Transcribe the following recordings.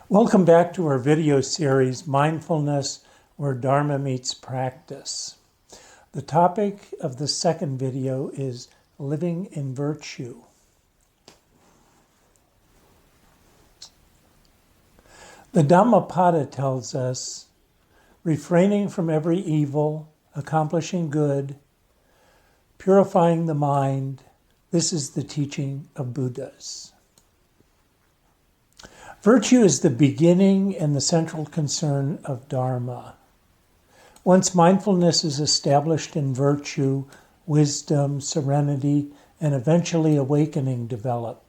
Welcome back to our video series, Mindfulness, where Dharma meets practice. The topic of the second video is living in virtue. The Dhammapada tells us, refraining from every evil, accomplishing good, purifying the mind, this is the teaching of Buddhas. Virtue is the beginning and the central concern of Dharma. Once mindfulness is established in virtue, wisdom, serenity, and eventually awakening develop.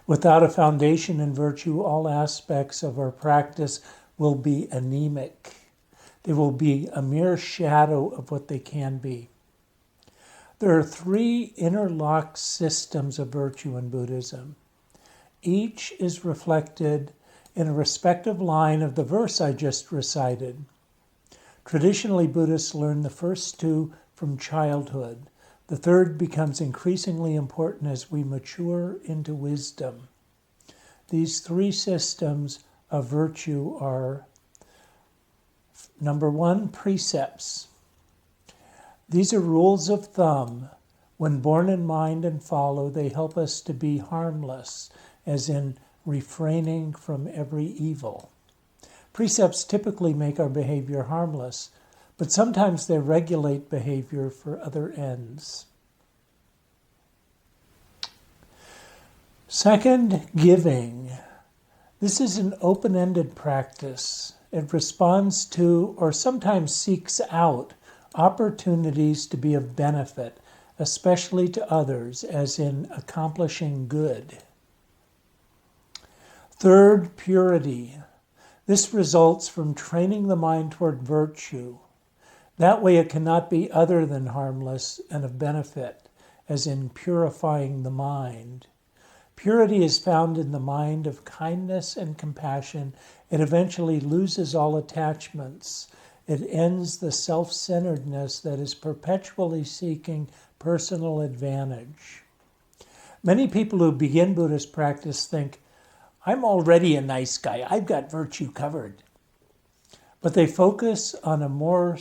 Without a foundation in virtue, all aspects of our practice will be anemic. They will be a mere shadow of what they can be. There are three interlocked systems of virtue in Buddhism. Each is reflected in a respective line of the verse I just recited. Traditionally, Buddhists learn the first two from childhood. The third becomes increasingly important as we mature into wisdom. These three systems of virtue are, number one, precepts. These are rules of thumb. When borne in mind and follow, they help us to be harmless, as in refraining from every evil. Precepts typically make our behavior harmless, but sometimes they regulate behavior for other ends. Second, giving. This is an open-ended practice. It responds to, or sometimes seeks out, opportunities to be of benefit, especially to others, as in accomplishing good. Third, purity. This results from training the mind toward virtue. That way it cannot be other than harmless and of benefit, as in purifying the mind. Purity is found in the mind of kindness and compassion. It eventually loses all attachments. It ends the self-centeredness that is perpetually seeking personal advantage. Many people who begin Buddhist practice think, I'm already a nice guy. I've got virtue covered. But they focus on a more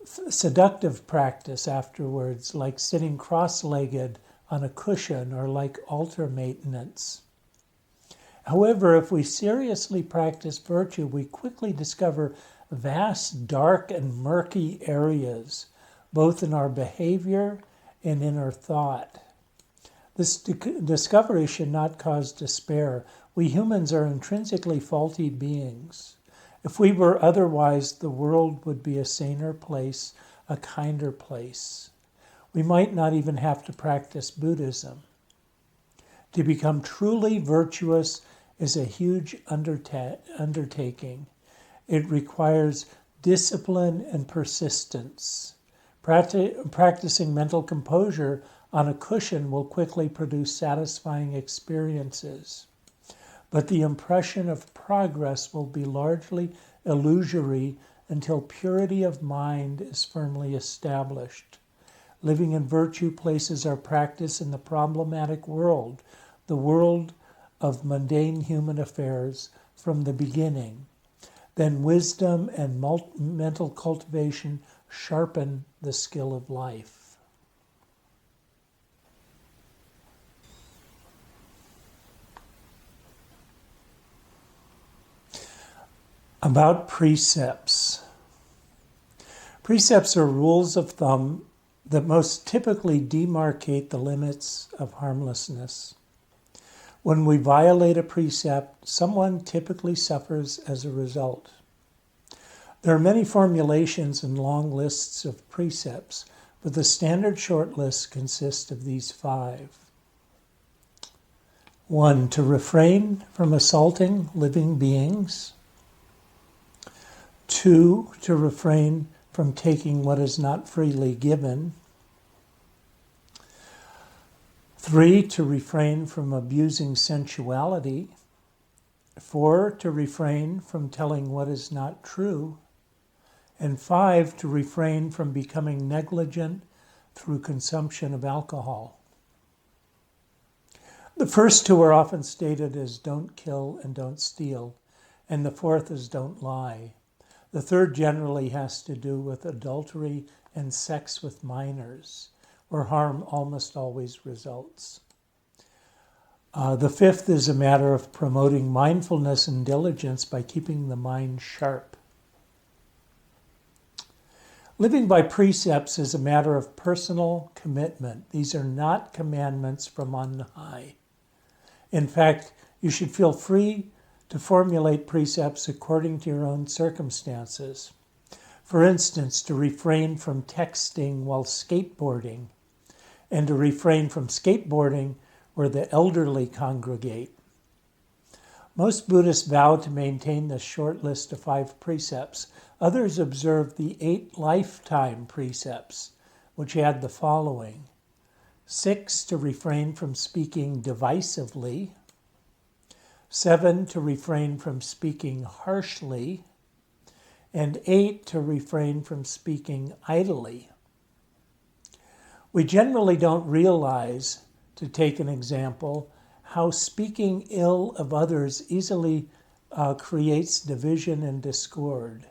seductive practice afterwards, like sitting cross-legged on a cushion or like altar maintenance. However, if we seriously practice virtue, we quickly discover vast, dark, and murky areas, both in our behavior and in our thought. This discovery should not cause despair. We humans are intrinsically faulty beings. If we were otherwise, the world would be a saner place, a kinder place. We might not even have to practice Buddhism. To become truly virtuous is a huge undertaking. It requires discipline and persistence. Practicing mental composure on a cushion will quickly produce satisfying experiences. But the impression of progress will be largely illusory until purity of mind is firmly established. Living in virtue places our practice in the problematic world, the world of mundane human affairs from the beginning. Then wisdom and mental cultivation sharpen the skill of life. About precepts. Precepts are rules of thumb that most typically demarcate the limits of harmlessness. When we violate a precept, someone typically suffers as a result. There are many formulations and long lists of precepts, but the standard short list consists of these 5. 1. To refrain from assaulting living beings. 2. To refrain from taking what is not freely given. 3. To refrain from abusing sensuality. 4. To refrain from telling what is not true. And 5. To refrain from becoming negligent through consumption of alcohol. The first two are often stated as don't kill and don't steal, and the fourth is don't lie. The third generally has to do with adultery and sex with minors, where harm almost always results. The fifth is a matter of promoting mindfulness and diligence by keeping the mind sharp. Living by precepts is a matter of personal commitment. These are not commandments from on high. In fact, you should feel free to formulate precepts according to your own circumstances. For instance, to refrain from texting while skateboarding, and to refrain from skateboarding where the elderly congregate. Most Buddhists vow to maintain this short list of 5 precepts. Others observe the 8 lifetime precepts, which add the following: 6, to refrain from speaking divisively; 7, to refrain from speaking harshly; and 8, to refrain from speaking idly. We generally don't realize, to take an example, how speaking ill of others easily creates division and discord.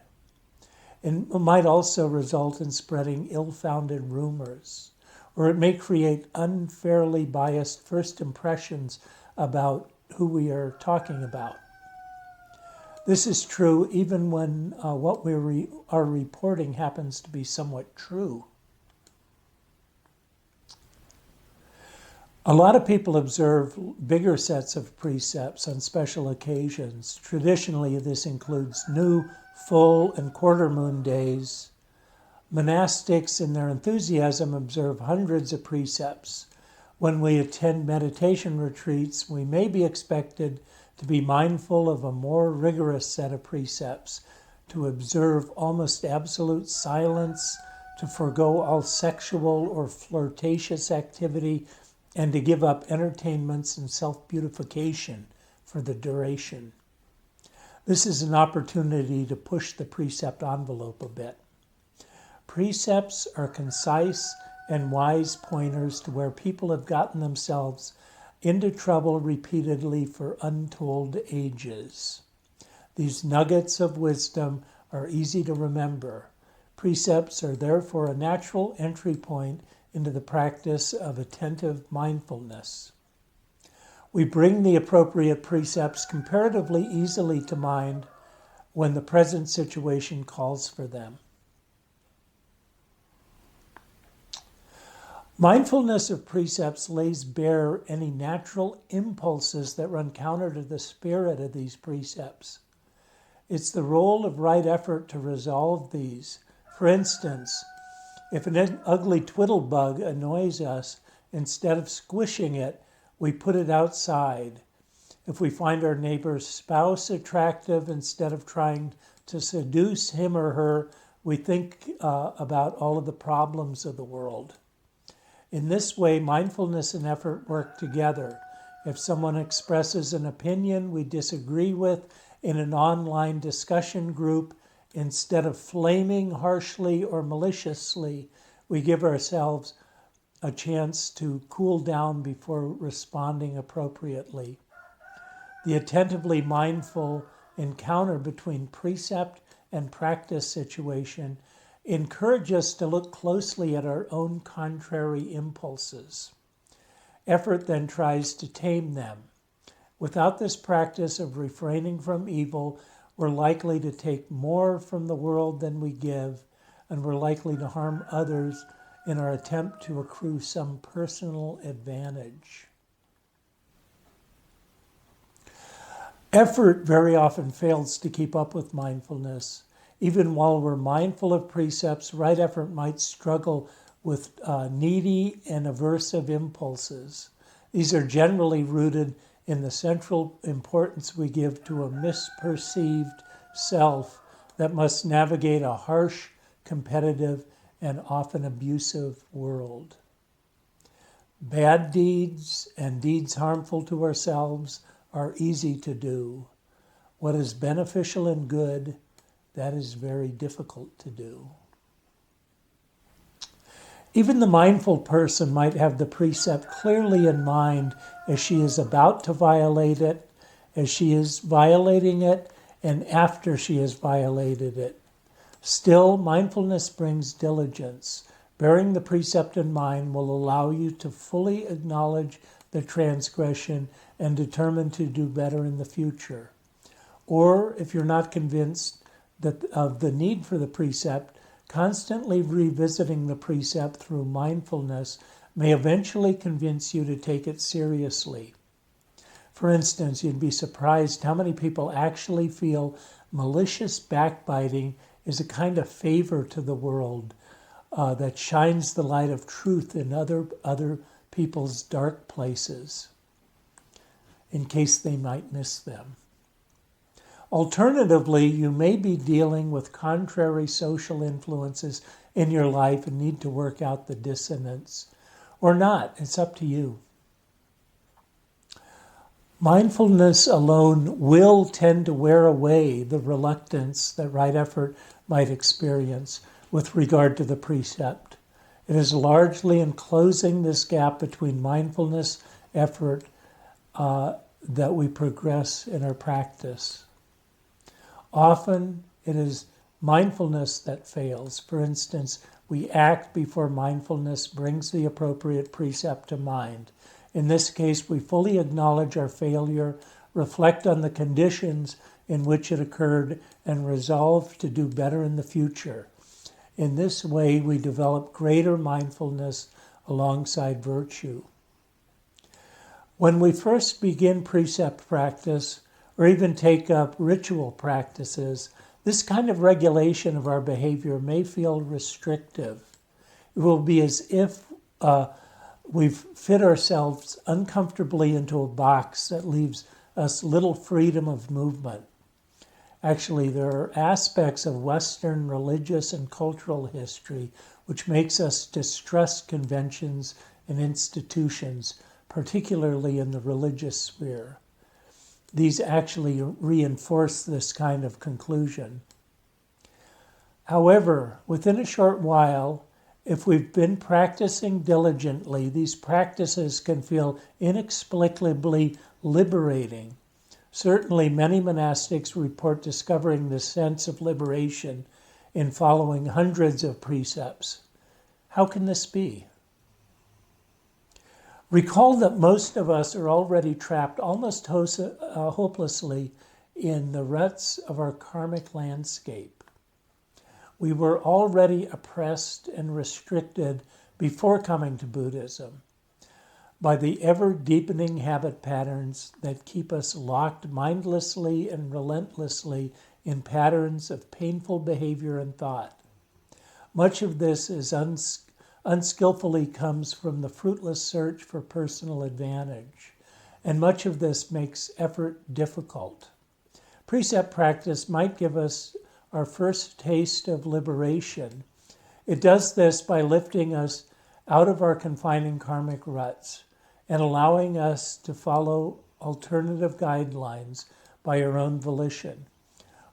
And it might also result in spreading ill-founded rumors, or it may create unfairly biased first impressions about who we are talking about. This is true even when what we are reporting happens to be somewhat true. A lot of people observe bigger sets of precepts on special occasions. Traditionally, this includes new, full, and quarter moon days. Monastics, in their enthusiasm, observe hundreds of precepts. When we attend meditation retreats, we may be expected to be mindful of a more rigorous set of precepts, to observe almost absolute silence, to forego all sexual or flirtatious activity, and to give up entertainments and self-beautification for the duration. This is an opportunity to push the precept envelope a bit. Precepts are concise and wise pointers to where people have gotten themselves into trouble repeatedly for untold ages. These nuggets of wisdom are easy to remember. Precepts are therefore a natural entry point into the practice of attentive mindfulness. We bring the appropriate precepts comparatively easily to mind when the present situation calls for them. Mindfulness of precepts lays bare any natural impulses that run counter to the spirit of these precepts. It's the role of right effort to resolve these. For instance, if an ugly twiddlebug annoys us, instead of squishing it, we put it outside. If we find our neighbor's spouse attractive, instead of trying to seduce him or her, we think about all of the problems of the world. In this way, mindfulness and effort work together. If someone expresses an opinion we disagree with in an online discussion group, instead of flaming harshly or maliciously, we give ourselves a chance to cool down before responding appropriately. The attentively mindful encounter between precept and practice situation encourage us to look closely at our own contrary impulses. Effort then tries to tame them. Without this practice of refraining from evil, we're likely to take more from the world than we give, and we're likely to harm others in our attempt to accrue some personal advantage. Effort very often fails to keep up with mindfulness. Even while we're mindful of precepts, right effort might struggle with needy and aversive impulses. These are generally rooted in the central importance we give to a misperceived self that must navigate a harsh, competitive, and often abusive world. Bad deeds and deeds harmful to ourselves are easy to do. What is beneficial and good, that is very difficult to do. Even the mindful person might have the precept clearly in mind as she is about to violate it, as she is violating it, and after she has violated it. Still, mindfulness brings diligence. Bearing the precept in mind will allow you to fully acknowledge the transgression and determine to do better in the future. Or, if you're not convinced of the need for the precept, constantly revisiting the precept through mindfulness may eventually convince you to take it seriously. For instance, you'd be surprised how many people actually feel malicious backbiting is a kind of favor to the world that shines the light of truth in other people's dark places, in case they might miss them. Alternatively, you may be dealing with contrary social influences in your life and need to work out the dissonance. Or not, it's up to you. Mindfulness alone will tend to wear away the reluctance that right effort might experience with regard to the precept. It is largely in closing this gap between mindfulness effort that we progress in our practice. Often it is mindfulness that fails. For instance, we act before mindfulness brings the appropriate precept to mind. In this case, we fully acknowledge our failure, reflect on the conditions in which it occurred, and resolve to do better in the future. In this way, we develop greater mindfulness alongside virtue. When we first begin precept practice, or even take up ritual practices, this kind of regulation of our behavior may feel restrictive. It will be as if we've fit ourselves uncomfortably into a box that leaves us little freedom of movement. Actually, there are aspects of Western religious and cultural history which makes us distrust conventions and institutions, particularly in the religious sphere. These actually reinforce this kind of conclusion. However, within a short while, if we've been practicing diligently, these practices can feel inexplicably liberating. Certainly, many monastics report discovering this sense of liberation in following hundreds of precepts. How can this be? Recall that most of us are already trapped almost hopelessly in the ruts of our karmic landscape. We were already oppressed and restricted before coming to Buddhism by the ever-deepening habit patterns that keep us locked mindlessly and relentlessly in patterns of painful behavior and thought. Much of this is unskillfully comes from the fruitless search for personal advantage, and much of this makes effort difficult. Precept practice might give us our first taste of liberation. It does this by lifting us out of our confining karmic ruts and allowing us to follow alternative guidelines by our own volition.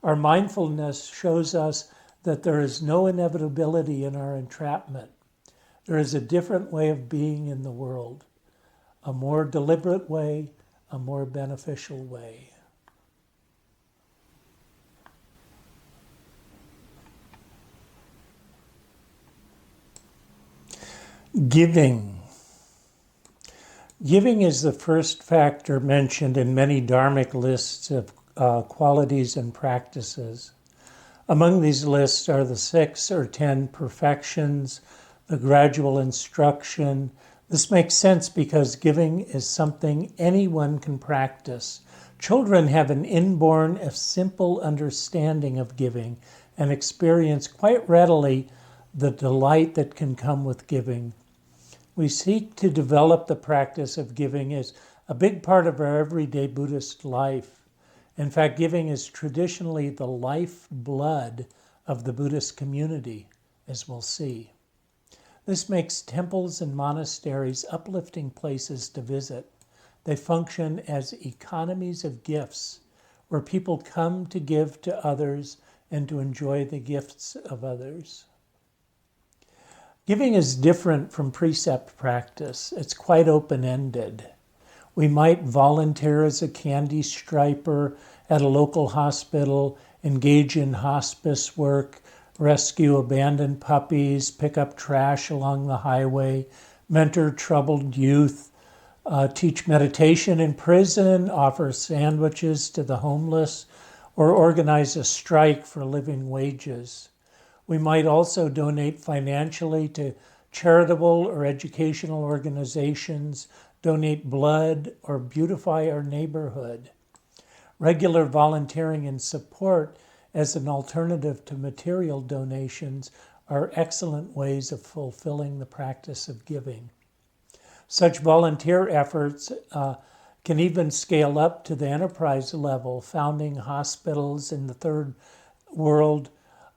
Our mindfulness shows us that there is no inevitability in our entrapment. There is a different way of being in the world, a more deliberate way, a more beneficial way. Giving. Giving is the first factor mentioned in many dharmic lists of qualities and practices. Among these lists are the 6 or 10 perfections, the gradual instruction. This makes sense because giving is something anyone can practice. Children have an inborn, if simple, understanding of giving and experience quite readily the delight that can come with giving. We seek to develop the practice of giving as a big part of our everyday Buddhist life. In fact, giving is traditionally the lifeblood of the Buddhist community, as we'll see. This makes temples and monasteries uplifting places to visit. They function as economies of gifts, where people come to give to others and to enjoy the gifts of others. Giving is different from precept practice. It's quite open-ended. We might volunteer as a candy striper at a local hospital, engage in hospice work, rescue abandoned puppies, pick up trash along the highway, mentor troubled youth, teach meditation in prison, offer sandwiches to the homeless, or organize a strike for living wages. We might also donate financially to charitable or educational organizations, donate blood, or beautify our neighborhood. Regular volunteering and support as an alternative to material donations are excellent ways of fulfilling the practice of giving. Such volunteer efforts can even scale up to the enterprise level, founding hospitals in the third world,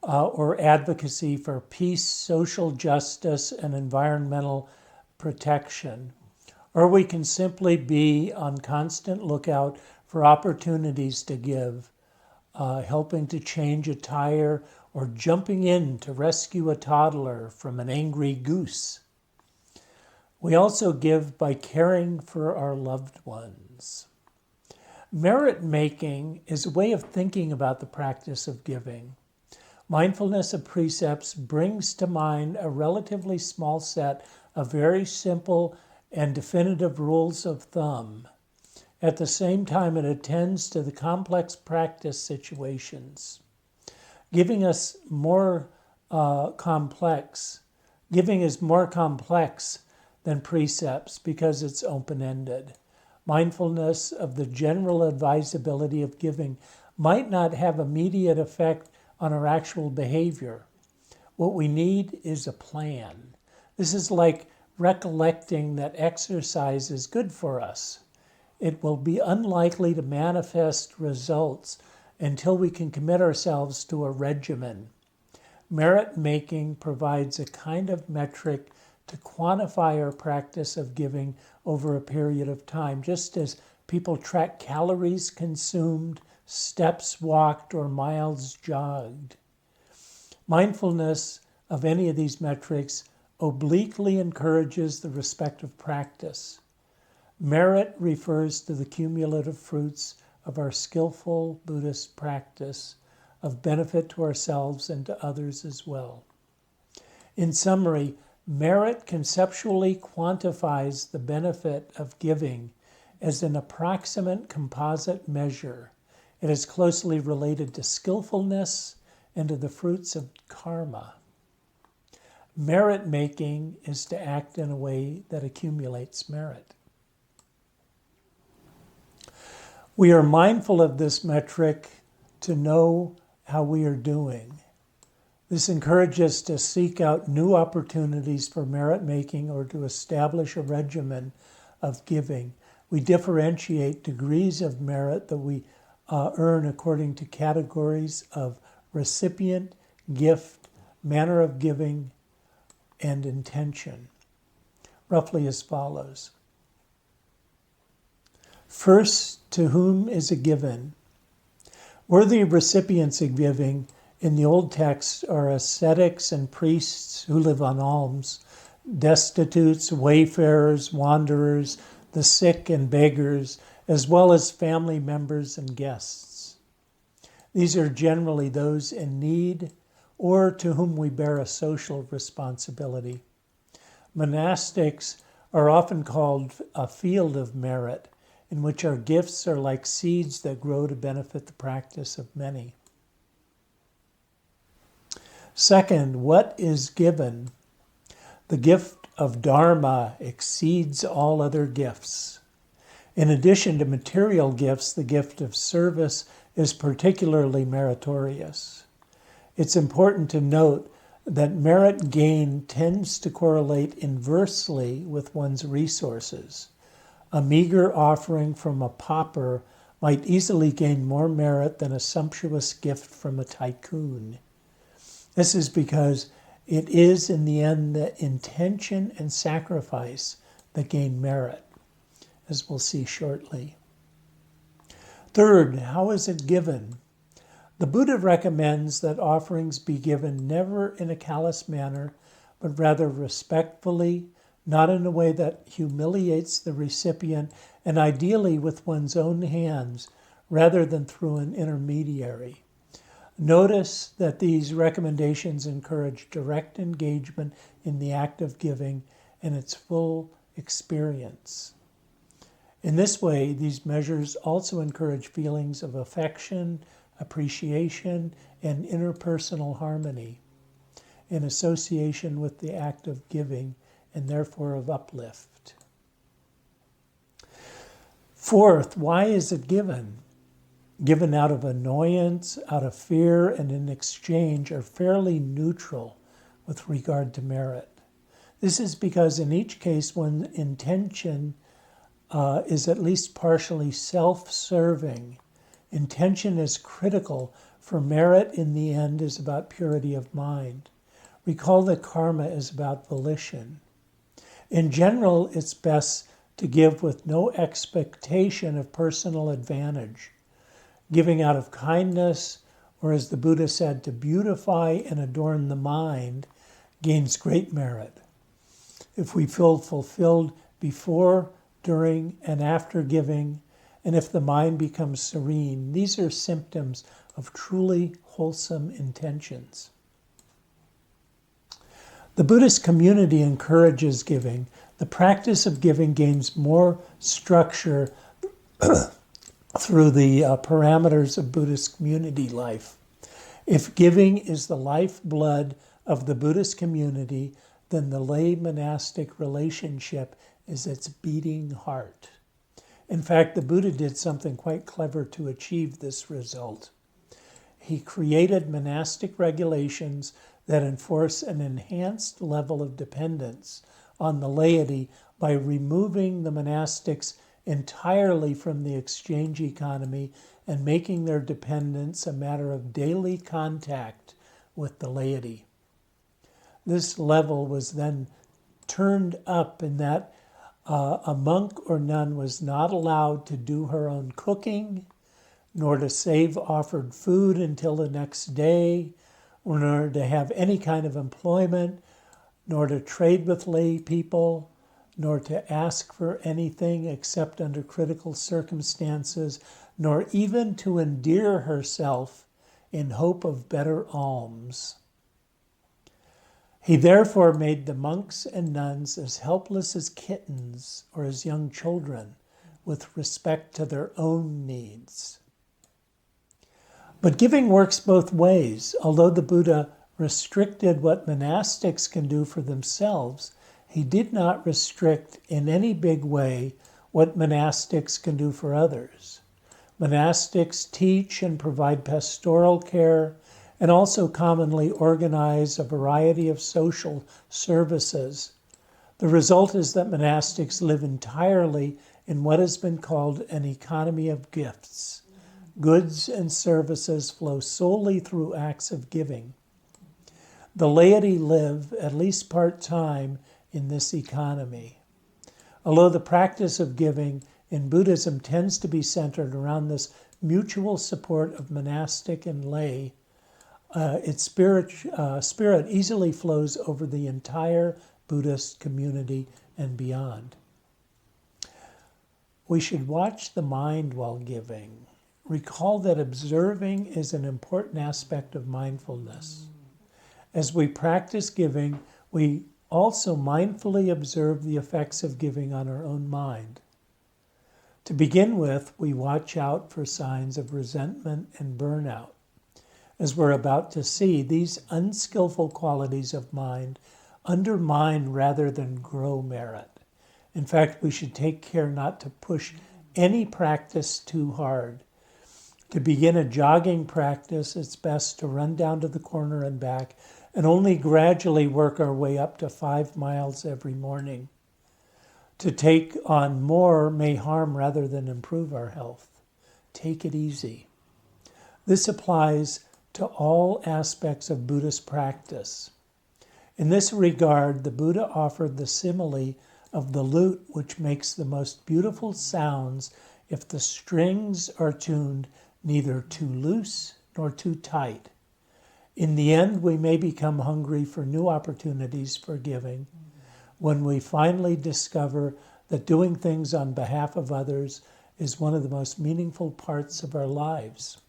or advocacy for peace, social justice, and environmental protection. Or we can simply be on constant lookout for opportunities to give, helping to change a tire, or jumping in to rescue a toddler from an angry goose. We also give by caring for our loved ones. Merit making is a way of thinking about the practice of giving. Mindfulness of precepts brings to mind a relatively small set of very simple and definitive rules of thumb. At the same time, it attends to the complex practice situations. Giving is more complex than precepts because it's open-ended. Mindfulness of the general advisability of giving might not have immediate effect on our actual behavior. What we need is a plan. This is like recollecting that exercise is good for us. It will be unlikely to manifest results until we can commit ourselves to a regimen. Merit making provides a kind of metric to quantify our practice of giving over a period of time, just as people track calories consumed, steps walked, or miles jogged. Mindfulness of any of these metrics obliquely encourages the respective practice. Merit refers to the cumulative fruits of our skillful Buddhist practice of benefit to ourselves and to others as well. In summary, merit conceptually quantifies the benefit of giving as an approximate composite measure. It is closely related to skillfulness and to the fruits of karma. Merit making is to act in a way that accumulates merit. We are mindful of this metric to know how we are doing. This encourages us to seek out new opportunities for merit making or to establish a regimen of giving. We differentiate degrees of merit that we earn according to categories of recipient, gift, manner of giving, and intention, roughly as follows. First, to whom is it given? Worthy recipients of giving in the old text are ascetics and priests who live on alms, destitutes, wayfarers, wanderers, the sick and beggars, as well as family members and guests. These are generally those in need or to whom we bear a social responsibility. Monastics are often called a field of merit, in which our gifts are like seeds that grow to benefit the practice of many. Second, what is given? The gift of Dharma exceeds all other gifts. In addition to material gifts, the gift of service is particularly meritorious. It's important to note that merit gain tends to correlate inversely with one's resources. A meager offering from a pauper might easily gain more merit than a sumptuous gift from a tycoon. This is because it is, in the end, the intention and sacrifice that gain merit, as we'll see shortly. Third, how is it given? The Buddha recommends that offerings be given never in a callous manner, but rather respectfully, not in a way that humiliates the recipient, and ideally with one's own hands rather than through an intermediary. Notice that these recommendations encourage direct engagement in the act of giving and its full experience. In this way, these measures also encourage feelings of affection, appreciation, and interpersonal harmony in association with the act of giving and therefore of uplift. Fourth, why is it given? Given out of annoyance, out of fear, and in exchange are fairly neutral with regard to merit. This is because in each case one's intention is at least partially self-serving. Intention is critical, for merit in the end is about purity of mind. Recall that karma is about volition. In general, it's best to give with no expectation of personal advantage. Giving out of kindness, or as the Buddha said, to beautify and adorn the mind, gains great merit. If we feel fulfilled before, during, and after giving, and if the mind becomes serene, these are symptoms of truly wholesome intentions. The Buddhist community encourages giving. The practice of giving gains more structure through the parameters of Buddhist community life. If giving is the lifeblood of the Buddhist community, then the lay-monastic relationship is its beating heart. In fact, the Buddha did something quite clever to achieve this result. He created monastic regulations that enforce an enhanced level of dependence on the laity by removing the monastics entirely from the exchange economy and making their dependence a matter of daily contact with the laity. This level was then turned up in that a monk or nun was not allowed to do her own cooking, nor to save offered food until the next day, nor to have any kind of employment, nor to trade with lay people, nor to ask for anything except under critical circumstances, nor even to endear herself in hope of better alms. He therefore made the monks and nuns as helpless as kittens or as young children with respect to their own needs. But giving works both ways. Although the Buddha restricted what monastics can do for themselves, he did not restrict in any big way what monastics can do for others. Monastics teach and provide pastoral care and also commonly organize a variety of social services. The result is that monastics live entirely in what has been called an economy of gifts. Goods and services flow solely through acts of giving. The laity live, at least part-time, in this economy. Although the practice of giving in Buddhism tends to be centered around this mutual support of monastic and lay, its spirit easily flows over the entire Buddhist community and beyond. We should watch the mind while giving. Recall that observing is an important aspect of mindfulness. As we practice giving, we also mindfully observe the effects of giving on our own mind. To begin with, we watch out for signs of resentment and burnout. As we're about to see, these unskillful qualities of mind undermine rather than grow merit. In fact, we should take care not to push any practice too hard. To begin a jogging practice, it's best to run down to the corner and back and only gradually work our way up to 5 miles every morning. To take on more may harm rather than improve our health. Take it easy. This applies to all aspects of Buddhist practice. In this regard, the Buddha offered the simile of the lute, which makes the most beautiful sounds if the strings are tuned neither too loose nor too tight. In the end, we may become hungry for new opportunities for giving when we finally discover that doing things on behalf of others is one of the most meaningful parts of our lives.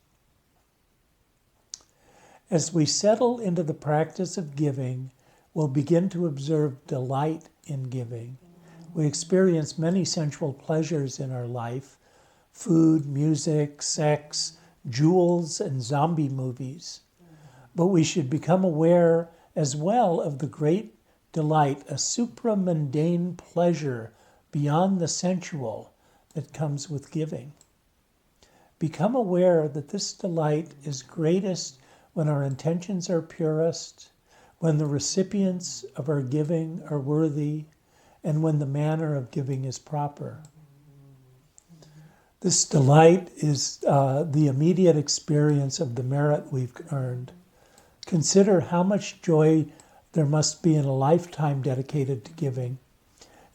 As we settle into the practice of giving, we'll begin to observe delight in giving. We experience many sensual pleasures in our life: food, music, sex, jewels, and zombie movies. But we should become aware as well of the great delight, a supramundane pleasure beyond the sensual that comes with giving. Become aware that this delight is greatest when our intentions are purest, when the recipients of our giving are worthy, and when the manner of giving is proper. This delight is the immediate experience of the merit we've earned. Consider how much joy there must be in a lifetime dedicated to giving.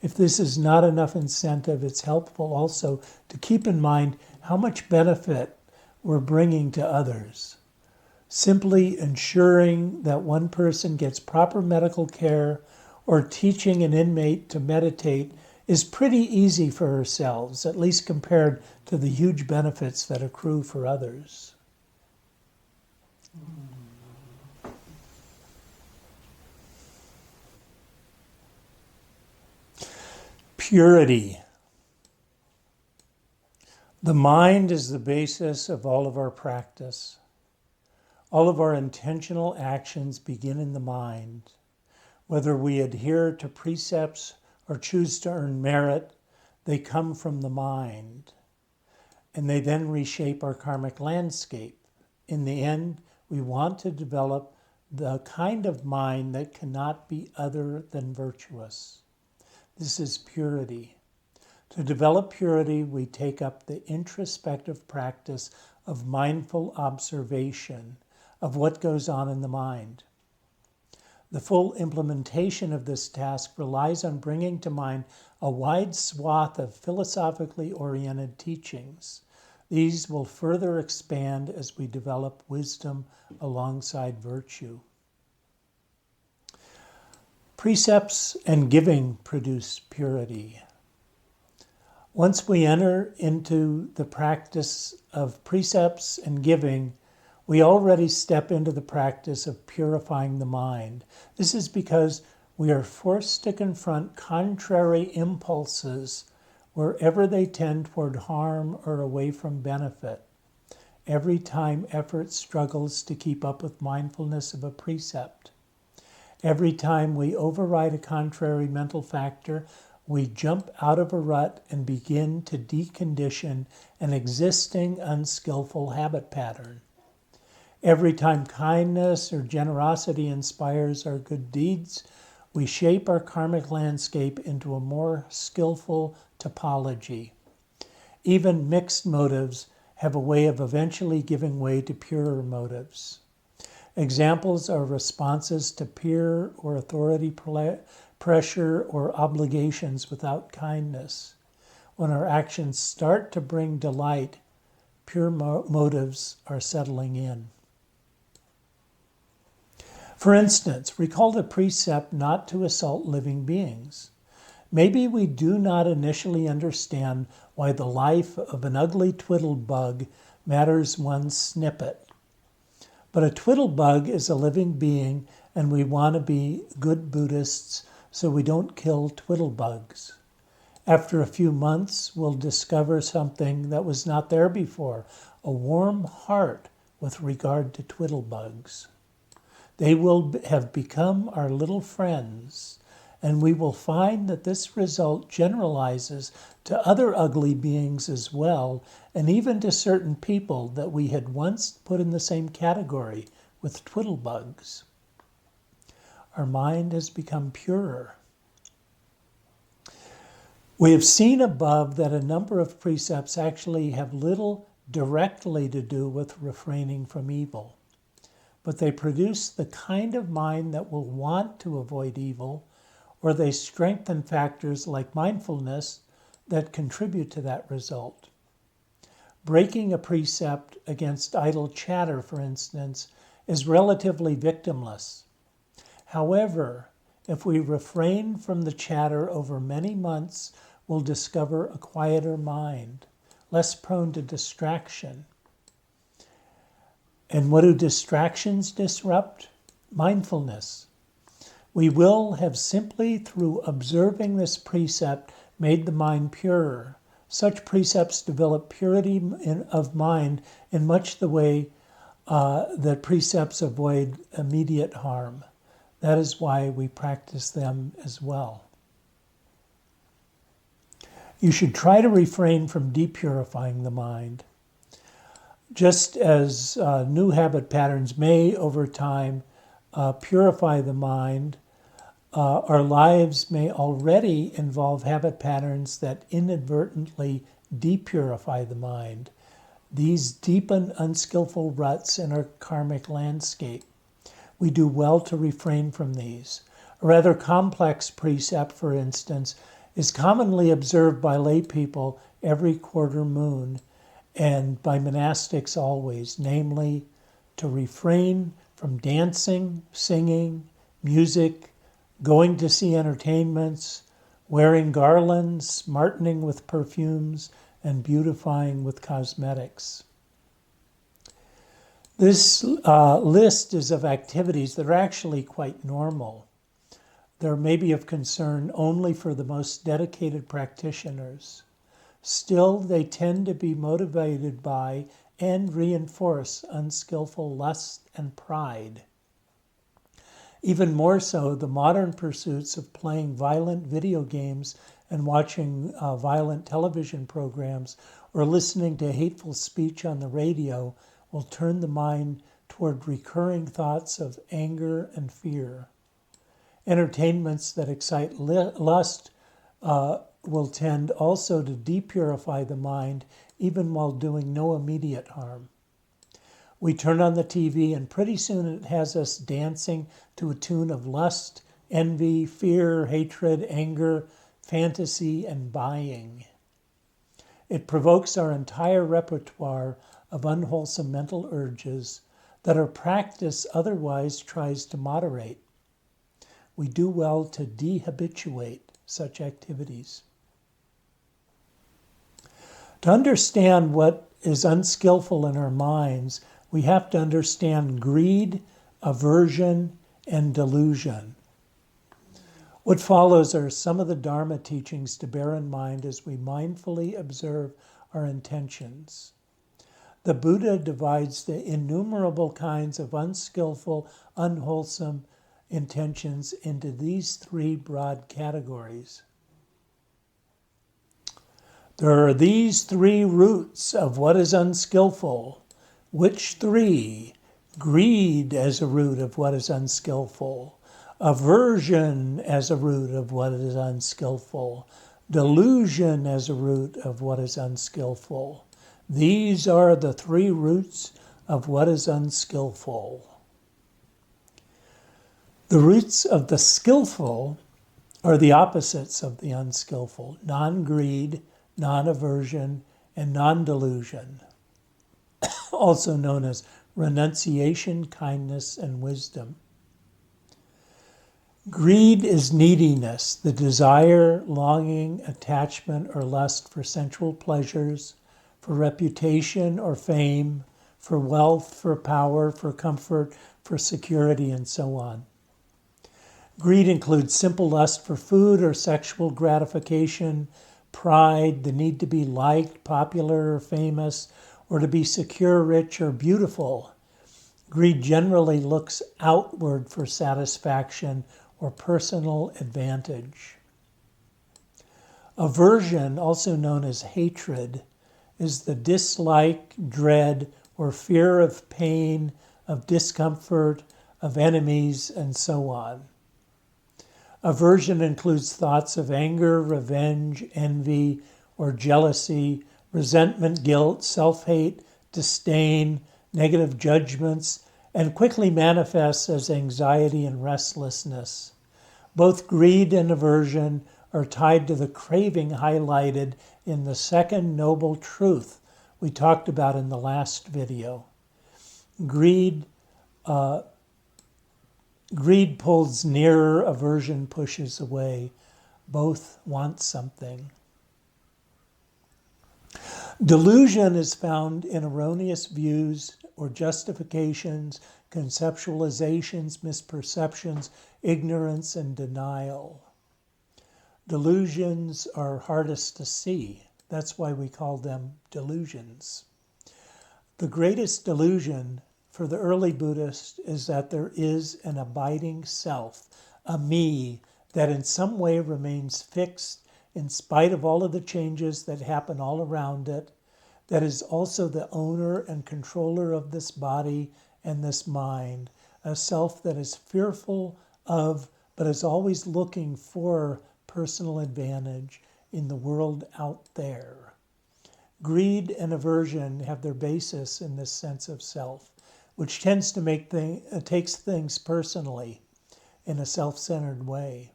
If this is not enough incentive, it's helpful also to keep in mind how much benefit we're bringing to others. Simply ensuring that one person gets proper medical care or teaching an inmate to meditate is pretty easy for ourselves, at least compared to the huge benefits that accrue for others. Purity. The mind is the basis of all of our practice. All of our intentional actions begin in the mind. Whether we adhere to precepts or choose to earn merit, they come from the mind. And they then reshape our karmic landscape. In the end, we want to develop the kind of mind that cannot be other than virtuous. This is purity. To develop purity, we take up the introspective practice of mindful observation of what goes on in the mind. The full implementation of this task relies on bringing to mind a wide swath of philosophically oriented teachings. These will further expand as we develop wisdom alongside virtue. Precepts and giving produce purity. Once we enter into the practice of precepts and giving, we already step into the practice of purifying the mind. This is because we are forced to confront contrary impulses wherever they tend toward harm or away from benefit. Every time effort struggles to keep up with mindfulness of a precept. Every time we override a contrary mental factor, we jump out of a rut and begin to decondition an existing unskillful habit pattern. Every time kindness or generosity inspires our good deeds, we shape our karmic landscape into a more skillful topology. Even mixed motives have a way of eventually giving way to purer motives. Examples are responses to peer or authority pressure or obligations without kindness. When our actions start to bring delight, pure motives are settling in. For instance, recall the precept not to assault living beings. Maybe we do not initially understand why the life of an ugly twiddlebug matters one snippet. But a twiddlebug is a living being, and we want to be good Buddhists so we don't kill twiddlebugs. After a few months, we'll discover something that was not there before, a warm heart with regard to twiddlebugs. They will have become our little friends, and we will find that this result generalizes to other ugly beings as well, and even to certain people that we had once put in the same category with twiddlebugs. Our mind has become purer. We have seen above that a number of precepts actually have little directly to do with refraining from evil, but they produce the kind of mind that will want to avoid evil, or they strengthen factors like mindfulness that contribute to that result. Breaking a precept against idle chatter, for instance, is relatively victimless. However, if we refrain from the chatter over many months, we'll discover a quieter mind, less prone to distraction. And what do distractions disrupt? Mindfulness. We will have simply through observing this precept made the mind purer. Such precepts develop purity of mind in much the way that precepts avoid immediate harm. That is why we practice them as well. You should try to refrain from depurifying the mind. Just as new habit patterns may, over time, purify the mind, our lives may already involve habit patterns that inadvertently depurify the mind. These deepen unskillful ruts in our karmic landscape. We do well to refrain from these. A rather complex precept, for instance, is commonly observed by lay people every quarter moon and by monastics always, namely to refrain from dancing, singing, music, going to see entertainments, wearing garlands, smartening with perfumes, and beautifying with cosmetics. This list is of activities that are actually quite normal. They're maybe of concern only for the most dedicated practitioners. Still, they tend to be motivated by and reinforce unskillful lust and pride. Even more so, the modern pursuits of playing violent video games and watching violent television programs or listening to hateful speech on the radio will turn the mind toward recurring thoughts of anger and fear. Entertainments that excite lust will tend also to depurify the mind even while doing no immediate harm. We turn on the TV and pretty soon it has us dancing to a tune of lust, envy, fear, hatred, anger, fantasy, and buying. It provokes our entire repertoire of unwholesome mental urges that our practice otherwise tries to moderate. We do well to dehabituate such activities. To understand what is unskillful in our minds, we have to understand greed, aversion, and delusion. What follows are some of the Dharma teachings to bear in mind as we mindfully observe our intentions. The Buddha divides the innumerable kinds of unskillful, unwholesome intentions into these three broad categories. There are these three roots of what is unskillful. Which three? Greed as a root of what is unskillful. Aversion as a root of what is unskillful. Delusion as a root of what is unskillful. These are the three roots of what is unskillful. The roots of the skillful are the opposites of the unskillful: non-greed, non-aversion, and non-delusion, also known as renunciation, kindness, and wisdom. Greed is neediness, the desire, longing, attachment, or lust for sensual pleasures, for reputation or fame, for wealth, for power, for comfort, for security, and so on. Greed includes simple lust for food or sexual gratification, pride, the need to be liked, popular, or famous, or to be secure, rich, or beautiful. Greed generally looks outward for satisfaction or personal advantage. Aversion, also known as hatred, is the dislike, dread, or fear of pain, of discomfort, of enemies, and so on. Aversion includes thoughts of anger, revenge, envy, or jealousy, resentment, guilt, self-hate, disdain, negative judgments, and quickly manifests as anxiety and restlessness. Both greed and aversion are tied to the craving highlighted in the second noble truth we talked about in the last video. Greed Greed pulls nearer, aversion pushes away. Both want something. Delusion is found in erroneous views or justifications, conceptualizations, misperceptions, ignorance, and denial. Delusions are hardest to see. That's why we call them delusions. The greatest delusion for the early Buddhists is that there is an abiding self, a me, that in some way remains fixed in spite of all of the changes that happen all around it, that is also the owner and controller of this body and this mind, a self that is fearful of, but is always looking for personal advantage in the world out there. Greed and aversion have their basis in this sense of self, which tends to takes things personally in a self-centered way.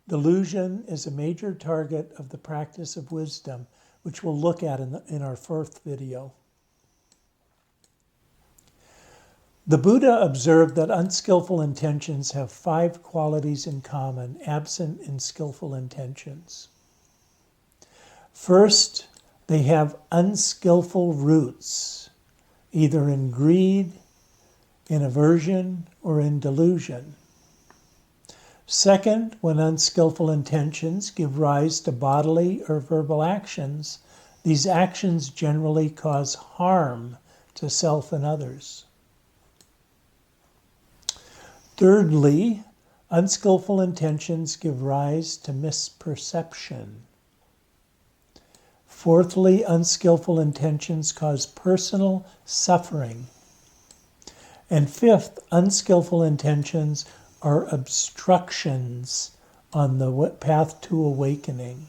Delusion is a major target of the practice of wisdom, which we'll look at in our fourth video. The Buddha observed that unskillful intentions have 5 qualities in common, absent in skillful intentions. First, they have unskillful roots, either in greed, in aversion, or in delusion. Second, when unskillful intentions give rise to bodily or verbal actions, these actions generally cause harm to self and others. Thirdly, unskillful intentions give rise to misperception. Fourthly, unskillful intentions cause personal suffering. And fifth, unskillful intentions are obstructions on the path to awakening.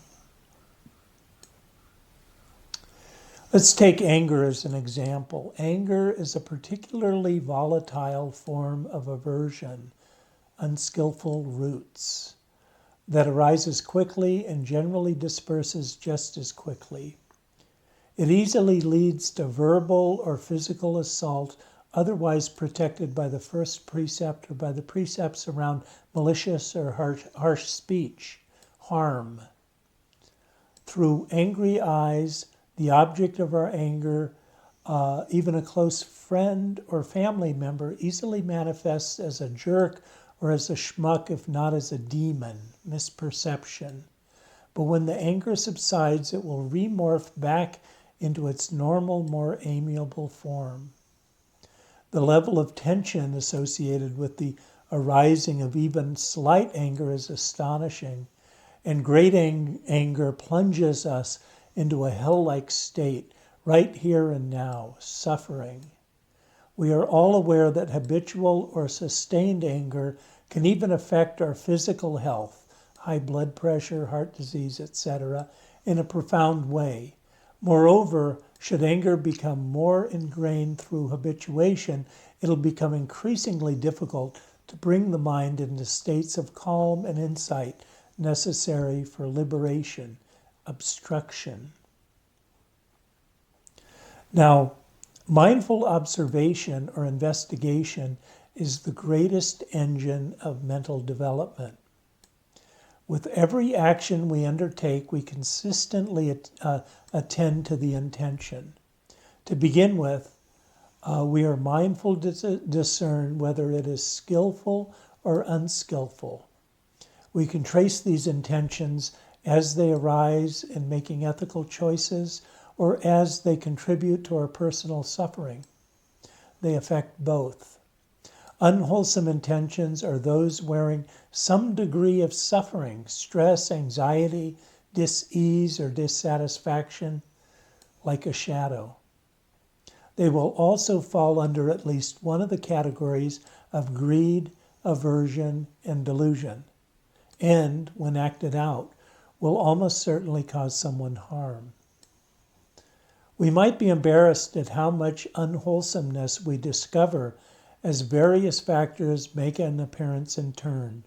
Let's take anger as an example. Anger is a particularly volatile form of aversion, unskillful roots, that arises quickly and generally disperses just as quickly. It easily leads to verbal or physical assault, otherwise protected by the first precept or by the precepts around malicious or harsh speech, harm. Through angry eyes, the object of our anger, even a close friend or family member, easily manifests as a jerk or as a schmuck, if not as a demon, misperception. But when the anger subsides, it will remorph back into its normal, more amiable form. The level of tension associated with the arising of even slight anger is astonishing, and great anger plunges us into a hell-like state, right here and now, suffering. We are all aware that habitual or sustained anger can even affect our physical health, high blood pressure, heart disease, etc., in a profound way. Moreover, should anger become more ingrained through habituation, it'll become increasingly difficult to bring the mind into states of calm and insight necessary for liberation, obstruction. Now, mindful observation or investigation is the greatest engine of mental development. With every action we undertake, we consistently attend to the intention. To begin with, we are mindful to discern whether it is skillful or unskillful. We can trace these intentions as they arise in making ethical choices or as they contribute to our personal suffering. They affect both. Unwholesome intentions are those wearing some degree of suffering, stress, anxiety, dis-ease, or dissatisfaction, like a shadow. They will also fall under at least one of the categories of greed, aversion, and delusion, and, when acted out, will almost certainly cause someone harm. We might be embarrassed at how much unwholesomeness we discover as various factors make an appearance in turn.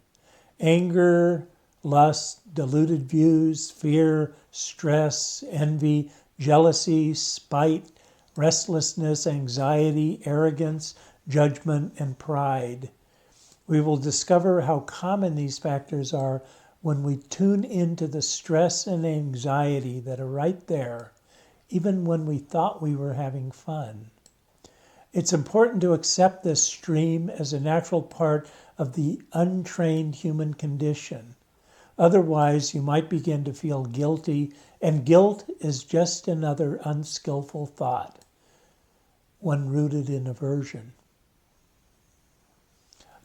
Anger, lust, deluded views, fear, stress, envy, jealousy, spite, restlessness, anxiety, arrogance, judgment, and pride. We will discover how common these factors are when we tune into the stress and anxiety that are right there, even when we thought we were having fun. It's important to accept this stream as a natural part of the untrained human condition. Otherwise, you might begin to feel guilty, and guilt is just another unskillful thought, one rooted in aversion.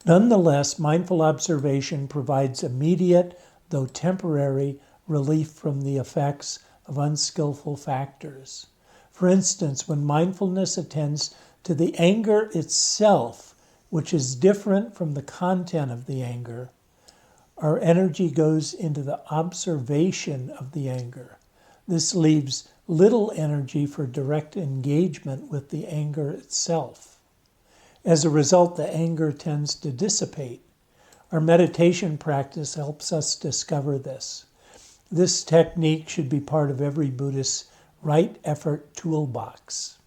Nonetheless, mindful observation provides immediate, though temporary, relief from the effects of unskillful factors. For instance, when mindfulness attends to the anger itself, which is different from the content of the anger, our energy goes into the observation of the anger. This leaves little energy for direct engagement with the anger itself. As a result, the anger tends to dissipate. Our meditation practice helps us discover this. This technique should be part of every Buddhist's right effort toolbox.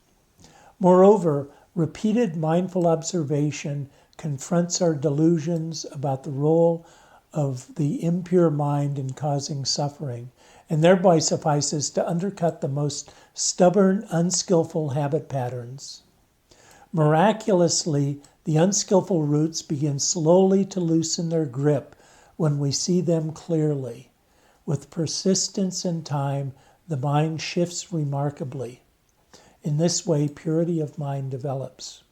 Moreover, repeated mindful observation confronts our delusions about the role of the impure mind in causing suffering, and thereby suffices to undercut the most stubborn, unskillful habit patterns. Miraculously, the unskillful roots begin slowly to loosen their grip when we see them clearly. With persistence and time, the mind shifts remarkably. In this way, purity of mind develops.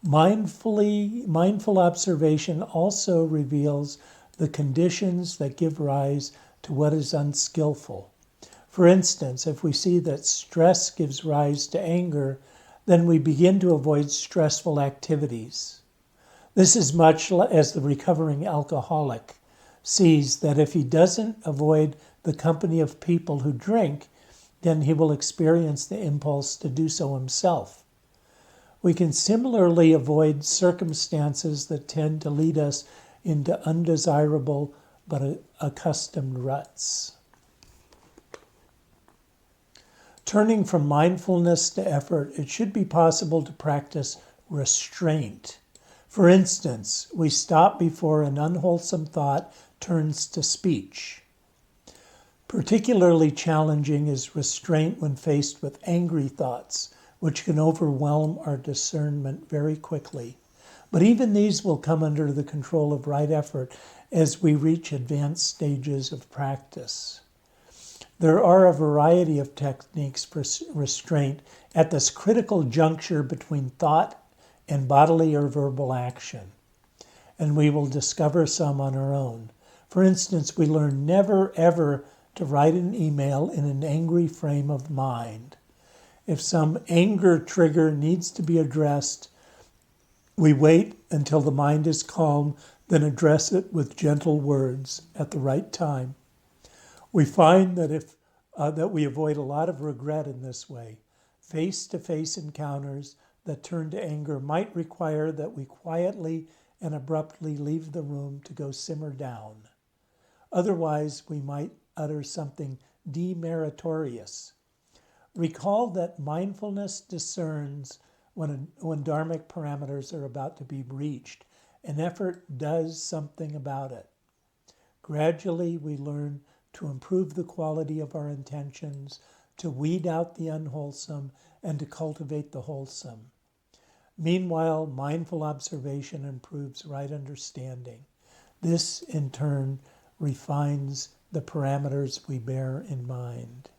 Mindful observation also reveals the conditions that give rise to what is unskillful. For instance, if we see that stress gives rise to anger, then we begin to avoid stressful activities. This is much as the recovering alcoholic sees that if he doesn't avoid the company of people who drink, then he will experience the impulse to do so himself. We can similarly avoid circumstances that tend to lead us into undesirable but accustomed ruts. Turning from mindfulness to effort, it should be possible to practice restraint. For instance, we stop before an unwholesome thought turns to speech. Particularly challenging is restraint when faced with angry thoughts, which can overwhelm our discernment very quickly. But even these will come under the control of right effort as we reach advanced stages of practice. There are a variety of techniques for restraint at this critical juncture between thought and bodily or verbal action, and we will discover some on our own. For instance, we learn never ever to write an email in an angry frame of mind. If some anger trigger needs to be addressed, we wait until the mind is calm, then address it with gentle words at the right time. We find that we avoid a lot of regret in this way. Face-to-face encounters that turn to anger might require that we quietly and abruptly leave the room to go simmer down. Otherwise, we might utter something demeritorious. Recall that mindfulness discerns when dharmic parameters are about to be reached, and effort does something about it. Gradually, we learn to improve the quality of our intentions, to weed out the unwholesome, and to cultivate the wholesome. Meanwhile, mindful observation improves right understanding. This, in turn, refines the parameters we bear in mind.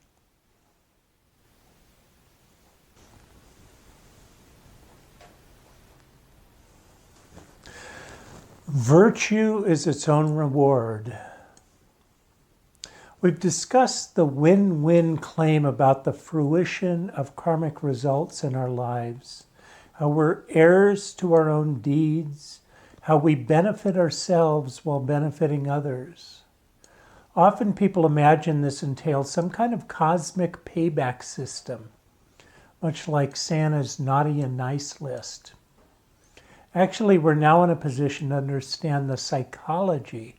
Virtue is its own reward. We've discussed the win-win claim about the fruition of karmic results in our lives, how we're heirs to our own deeds, how we benefit ourselves while benefiting others. Often people imagine this entails some kind of cosmic payback system, much like Santa's naughty and nice list. Actually, we're now in a position to understand the psychology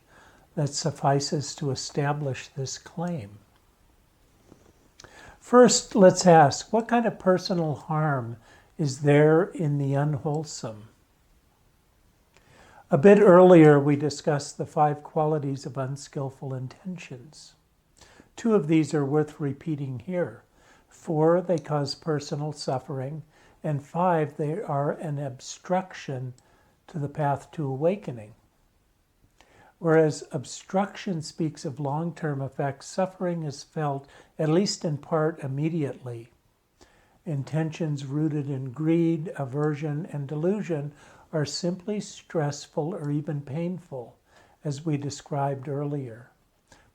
that suffices to establish this claim. First, let's ask, what kind of personal harm is there in the unwholesome. A bit earlier, we discussed the 5 qualities of unskillful intentions. 2 of these are worth repeating here. 4, they cause personal suffering, and 5, they are an obstruction to the path to awakening. Whereas obstruction speaks of long-term effects, suffering is felt, at least in part, immediately. Intentions rooted in greed, aversion, and delusion are simply stressful or even painful, as we described earlier,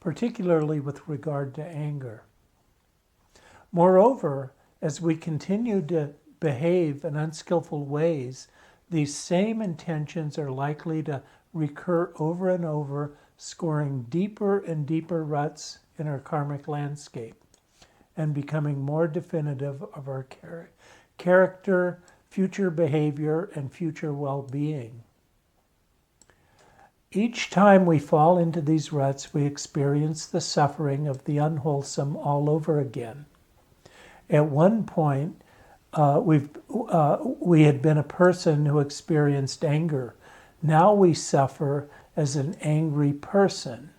particularly with regard to anger. Moreover, as we continue to behave in unskillful ways, these same intentions are likely to recur over and over, scoring deeper and deeper ruts in our karmic landscape and becoming more definitive of our character, future behavior, and future well-being. Each time we fall into these ruts, we experience the suffering of the unwholesome all over again. At one point, we had been a person who experienced anger. Now we suffer as an angry person.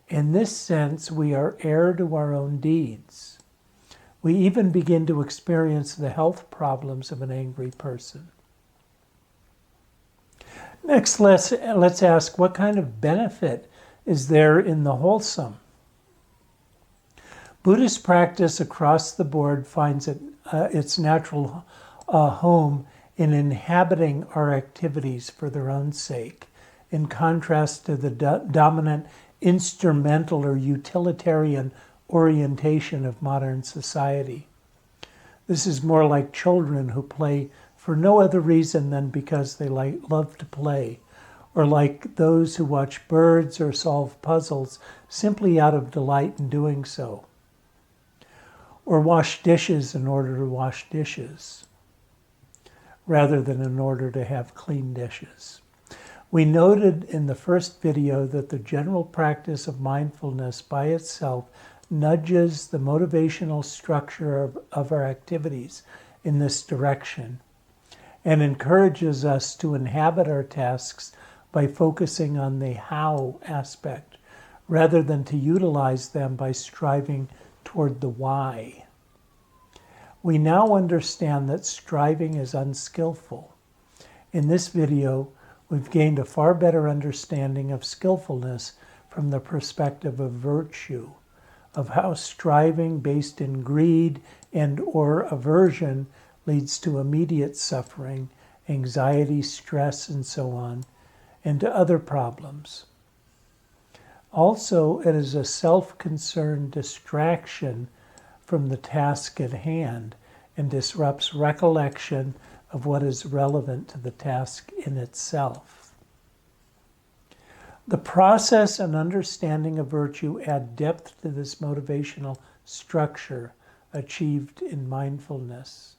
In this sense, we are heir to our own deeds. We even begin to experience the health problems of an angry person. Next, let's ask, what kind of benefit is there in the wholesome? Buddhist practice across the board finds its natural home in inhabiting our activities for their own sake, in contrast to the dominant instrumental or utilitarian orientation of modern society. This is more like children who play for no other reason than because they love to play, or like those who watch birds or solve puzzles simply out of delight in doing so, or wash dishes in order to wash dishes, rather than in order to have clean dishes. We noted in the first video that the general practice of mindfulness by itself nudges the motivational structure of our activities in this direction and encourages us to inhabit our tasks by focusing on the how aspect rather than to utilize them by striving toward the why. We now understand that striving is unskillful. In this video, we've gained a far better understanding of skillfulness from the perspective of virtue, of how striving based in greed and or aversion leads to immediate suffering, anxiety, stress, and so on, and to other problems. Also, it is a self-concerned distraction from the task at hand and disrupts recollection of what is relevant to the task in itself. The process and understanding of virtue add depth to this motivational structure achieved in mindfulness.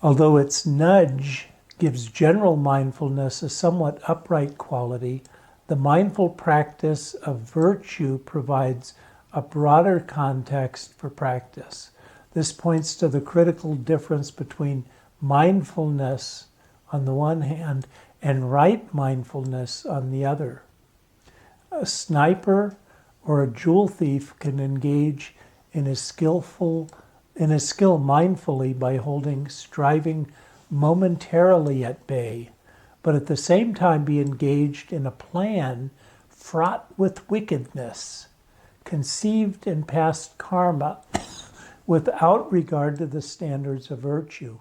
Although its nudge gives general mindfulness a somewhat upright quality, the mindful practice of virtue provides a broader context for practice. This points to the critical difference between mindfulness on the one hand and right mindfulness on the other. A sniper or a jewel thief can engage in his skill mindfully by holding striving momentarily at bay, but at the same time be engaged in a plan fraught with wickedness, conceived in past karma, without regard to the standards of virtue.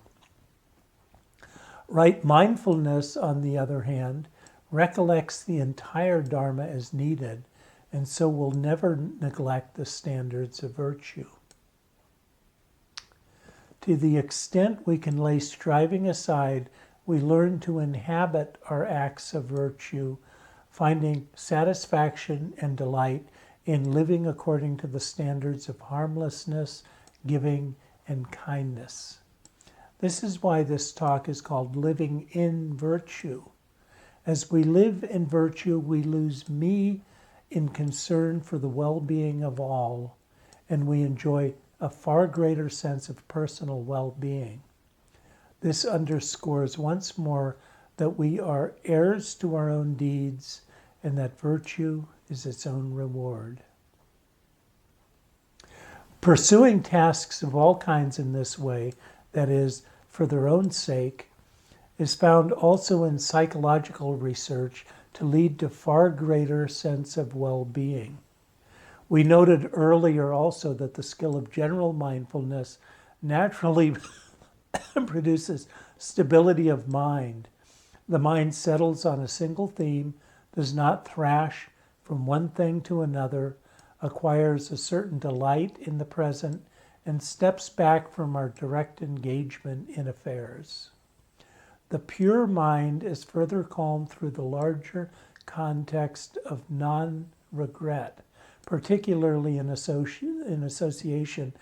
Right mindfulness, on the other hand, recollects the entire Dharma as needed, and so will never neglect the standards of virtue. To the extent we can lay striving aside, we learn to inhabit our acts of virtue, finding satisfaction and delight in living according to the standards of harmlessness, giving, and kindness. This is why this talk is called Living in Virtue. As we live in virtue, we lose me in concern for the well-being of all, and we enjoy a far greater sense of personal well-being. This underscores once more that we are heirs to our own deeds and that virtue is its own reward. Pursuing tasks of all kinds in this way, that is, for their own sake, is found also in psychological research to lead to far greater sense of well-being. We noted earlier also that the skill of general mindfulness naturally produces stability of mind. The mind settles on a single theme, does not thrash from one thing to another, acquires a certain delight in the present, and steps back from our direct engagement in affairs. The pure mind is further calmed through the larger context of non-regret, particularly in association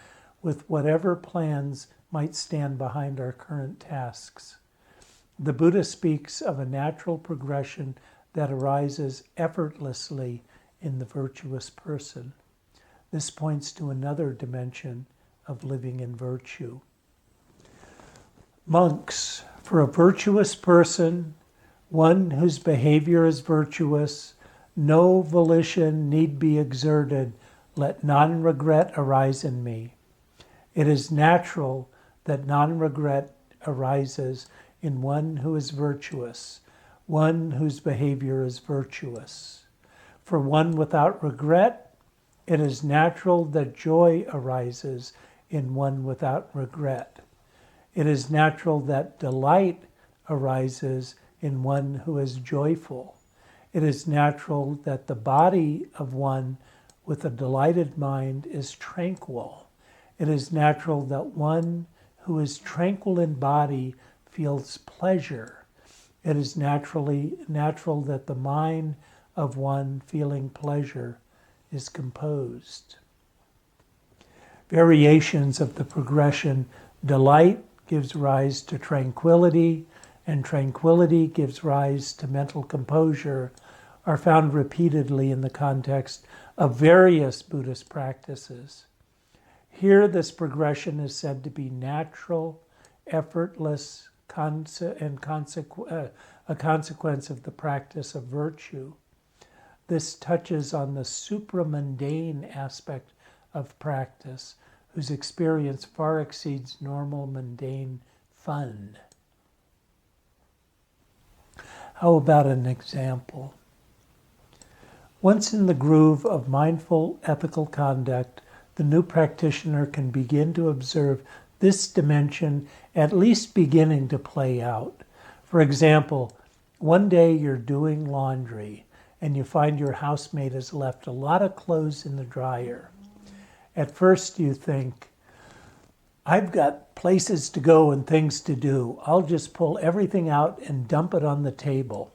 with whatever plans might stand behind our current tasks. The Buddha speaks of a natural progression that arises effortlessly in the virtuous person. This points to another dimension of living in virtue. Monks, for a virtuous person, one whose behavior is virtuous, no volition need be exerted, let non-regret arise in me. It is natural that non-regret arises in one who is virtuous, one whose behavior is virtuous. For one without regret, it is natural that joy arises in one without regret. It is natural that delight arises in one who is joyful. It is natural that the body of one with a delighted mind is tranquil. It is natural that one who is tranquil in body feels pleasure. It is natural that the mind of one feeling pleasure is composed. Variations of the progression: delight gives rise to tranquility, and tranquility gives rise to mental composure, are found repeatedly in the context of various Buddhist practices. Here, this progression is said to be natural, effortless, a consequence of the practice of virtue. This touches on the supramundane aspect of practice, whose experience far exceeds normal mundane fun. How about an example? Once in the groove of mindful ethical conduct, the new practitioner can begin to observe this dimension at least beginning to play out. For example, one day you're doing laundry and you find your housemate has left a lot of clothes in the dryer. At first you think, I've got places to go and things to do. I'll just pull everything out and dump it on the table.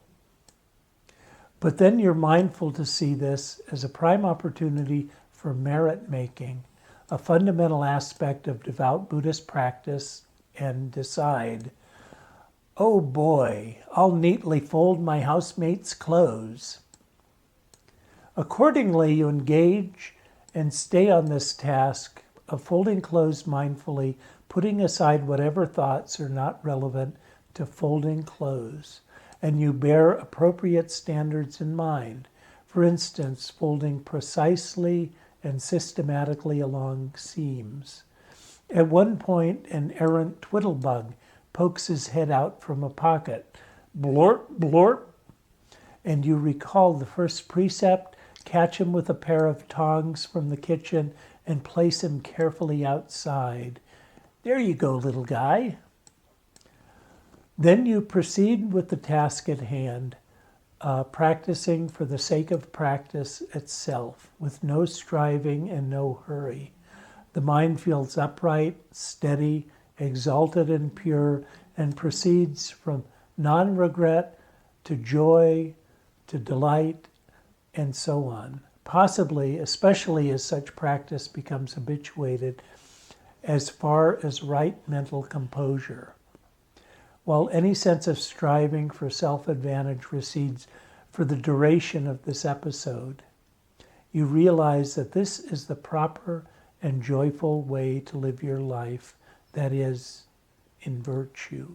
But then you're mindful to see this as a prime opportunity for merit making, a fundamental aspect of devout Buddhist practice, and decide, oh boy, I'll neatly fold my housemate's clothes. Accordingly, you engage and stay on this task of folding clothes mindfully, putting aside whatever thoughts are not relevant to folding clothes, and you bear appropriate standards in mind. For instance, folding precisely and systematically along seams. At one point, an errant twiddlebug pokes his head out from a pocket. Blorp, blorp. And you recall the first precept, catch him with a pair of tongs from the kitchen and place him carefully outside. There you go, little guy. Then you proceed with the task at hand, practicing for the sake of practice itself, with no striving and no hurry. The mind feels upright, steady, exalted and pure, and proceeds from non-regret to joy, to delight, and so on. Possibly, especially as such practice becomes habituated, as far as right mental composure. While any sense of striving for self-advantage recedes for the duration of this episode, you realize that this is the proper and joyful way to live your life, that is, in virtue.